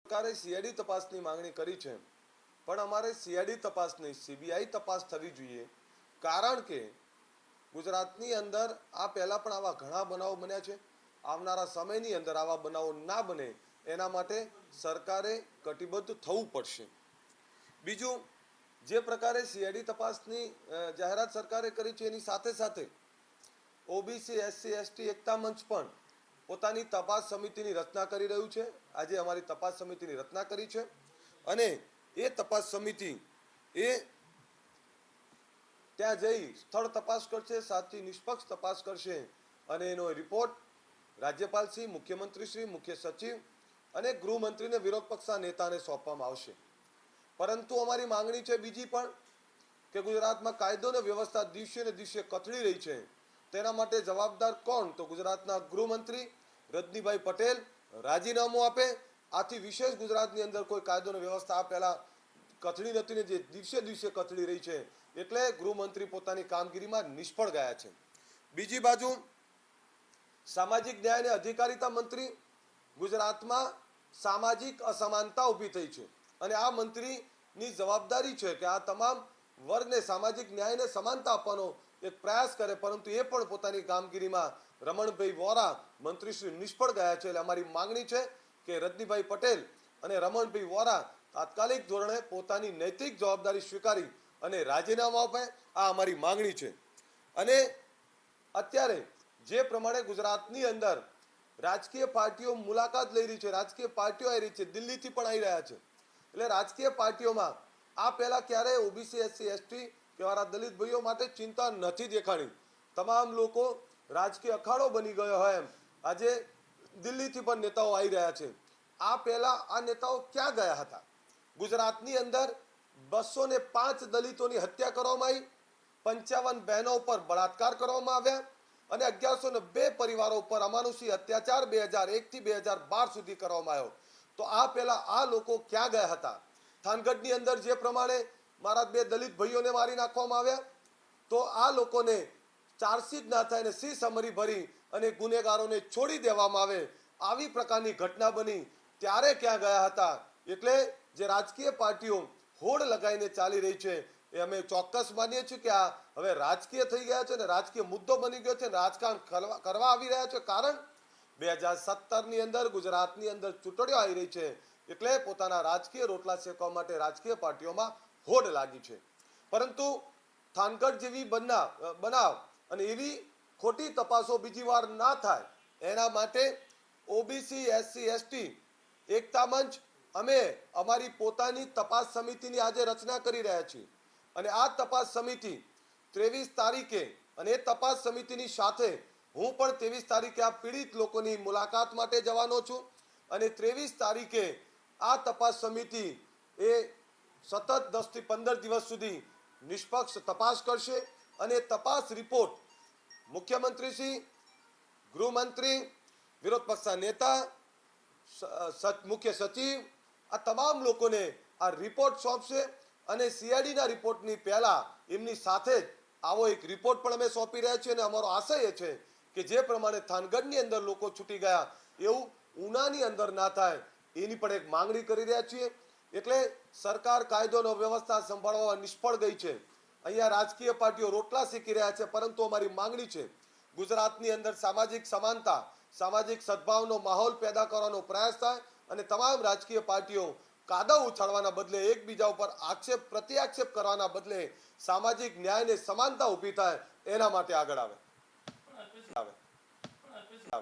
સરકારે સીઆઈડી તપાસની માંગણી કરી છે, પણ અમારે સીઆઈડી તપાસ નહીં, સીબીઆઈ તપાસ થવી જોઈએ. કારણ કે ગુજરાતની અંદર આ પહેલાં પણ આવા ઘણા બનાવો બન્યા છે. આવનારા સમયની અંદર આવા બનાવો ના બને એના માટે સરકારે કટિબદ્ધ થવું પડશે. બીજું, જે પ્રકારે સીઆઈડી તપાસની જાહેરાત સરકારે કરી છે એની સાથે સાથે ઓબીસી એસસી એસટી એકતા મંચ પણ પોતાની તપાસ સમિતિની રચના કરી રહ્યું છે. આજે અમારી તપાસ સમિતિની રચના કરી છે અને એ તપાસ સમિતિ એ ત્યાં જઈ સ્થળ તપાસ કરશે, સાચી નિષ્પક્ષ તપાસ કરશે અને એનો રિપોર્ટ રાજ્યપાલશ્રી, મુખ્યમંત્રીશ્રી, મુખ્ય સચિવ અને ગૃહમંત્રીને વિરોધ પક્ષના નેતાને સોંપવામાં આવશે. પરંતુ અમારી માંગણી છે બીજી પણ કે ગુજરાતમાં કાયદો અને વ્યવસ્થા દિવસે ને દિવસે કથળી રહી છે. તેના માટે જવાબદાર કોણ? તો ગુજરાતના ગૃહમંત્રી રજનીભાઈ પટેલ રાજીનામું આપે. આથી વિશેષ ગુજરાતની અંદર કોઈ કાયદો અને વ્યવસ્થા આ પહેલા કથળી નથી ને જે દિવસે દિવસે કથળી રહી છે, એટલે ગૃહમંત્રી પોતાની કામગીરીમાં નિષ્ફળ ગયા છે. બીજી બાજુ સામાજિક ન્યાય અને અધિકારિતા મંત્રી, ગુજરાતમાં સામાજિક અસમાનતા ઊભી થઈ છે અને આ મંત્રીની જવાબદારી છે કે આ તમામ વર્ગને સામાજિક ન્યાય અને સમાનતા આપવાનો એક પ્રયાસ કરે, પરંતુ એ પણ પોતાની કામગીરીમાં રમણભાઈ વોરા મંત્રીશ્રી નિષ્ફળ ગયા છે. એટલે અમારી માંગણી છે કે રજનીભાઈ પટેલ અને રમણભાઈ વોરા તાત્કાલિક ધોરણે પોતાની નૈતિક જવાબદારી સ્વીકારી અને રાજીનામું આપે. આ અમારી માંગણી છે. અને અત્યારે જે પ્રમાણે ગુજરાતની અંદર રાજકીય પાર્ટીઓ મુલાકાત લઈ રહી છે, રાજકીય પાર્ટીઓ આવી રહી છે, દિલ્હીથી પણ આવી રહ્યા છે, એટલે રાજકીય પાર્ટીઓમાં આ પહેલા ક્યારેય ઓબીસી એસસી એસટી કે મારા દલિત ભાઈઓ માટે ચિંતા નથી દેખાણી. તમામ લોકો રાજકીય અખાડો બની ગયો હોય એમ આજે દિલ્હીથી પણ નેતાઓ આવી રહ્યા છે. આ પહેલા આ નેતાઓ ક્યાં ગયા હતા? ગુજરાતની અંદર 205 દલિતોની હત્યા કરવામાં આવી, 55 બહેનો ઉપર બળાત્કાર કરવામાં આવ્યા અને 1102 પરિવારો ઉપર અમાનુષી અત્યાચાર 2001 થી 2012 સુધી કરવામાં આવ્યો. તો આ પહેલા આ લોકો ક્યાં ગયા હતા? થાનગઢની અંદર જે પ્રમાણે મારા 2 દલિત ભાઈઓને મારી નાખવામાં આવ્યા, તો આ લોકોને ચાર્જશીટ ના થાય અને સી સમરી ભરી અને ગુનેગારોને છોડી દેવામાં આવે, આવી પ્રકારની ઘટના બની ત્યારે ક્યાં ગયા હતા? એટલે જે રાજકીય પાર્ટીઓ હોડ લગાવીને ચાલી રહી છે એ અમે ચોક્કસ માનીએ છીએ કે આ હવે રાજકીય થઈ ગયા છે અને રાજકીય મુદ્દો બની ગયો છે, રાજકારણ કરવા આવી રહ્યા છે. કારણ 2017ની અંદર ગુજરાતની અંદર ચૂંટણીઓ આવી રહી છે, એટલે પોતાના રાજકીય રોટલા શેકવા માટે રાજકીય પાર્ટીઓમાં હોડ લાગી છે. પરંતુ થાનગઢ જેવી બનાવ અને એવી ખોટી તપાસો બીજી વાર ના થાય એના માટે ઓબીસી એસસી એસટી એકતા મંચ અમે અમારી પોતાની તપાસ સમિતિની આજે રચના કરી રહ્યા છીએ અને આ તપાસ સમિતિ 23 તારીખે અને એ તપાસ સમિતિની સાથે હું પણ 23 તારીખે આ પીડિત લોકોની મુલાકાત માટે જવાનો છું અને 23 તારીખે આ તપાસ સમિતિ એ સતત 10 થી 15 દિવસ સુધી નિષ્પક્ષ તપાસ કરશે અને તપાસ રિપોર્ટ મુખ્યમંત્રીશ્રી, ગૃહમંત્રી, વિરોધ પક્ષના નેતા, મુખ્ય સચિવ આ તમામ લોકોને આ રિપોર્ટ સોંપશે અને સીઆઈડીના રિપોર્ટની પહેલા એમની સાથે જ આવો એક રિપોર્ટ પણ અમે સોંપી રહ્યા છીએ અને અમારો આશય એ છે કે જે પ્રમાણે થાનગઢની અંદર લોકો છૂટી ગયા એવું ઉનાની અંદર ના થાય એની પણ એક માંગણી કરી રહ્યા છીએ. એટલે સરકાર કાયદોનો વ્યવસ્થા સંભાળવા નિષ્ફળ ગઈ છે. અહીંયા રાજકીય પાર્ટીઓ રોટલા શીખી રહ્યા છે, પરંતુ અમારી માંગણી છે ગુજરાતની અંદર સામાજિક સમાનતા, સામાજિક સદભાવનો માહોલ પેદા કરવાનો પ્રયાસ થાય અને તમામ રાજકીય પાર્ટીઓ કાદવ ઉછાળવાના બદલે એકબીજા ઉપર આક્ષેપ પ્રત્યાક્ષેપ કરવાના બદલે સામાજિક ન્યાય અને સમાનતા ઊભી થાય એના માટે આગળ આવે.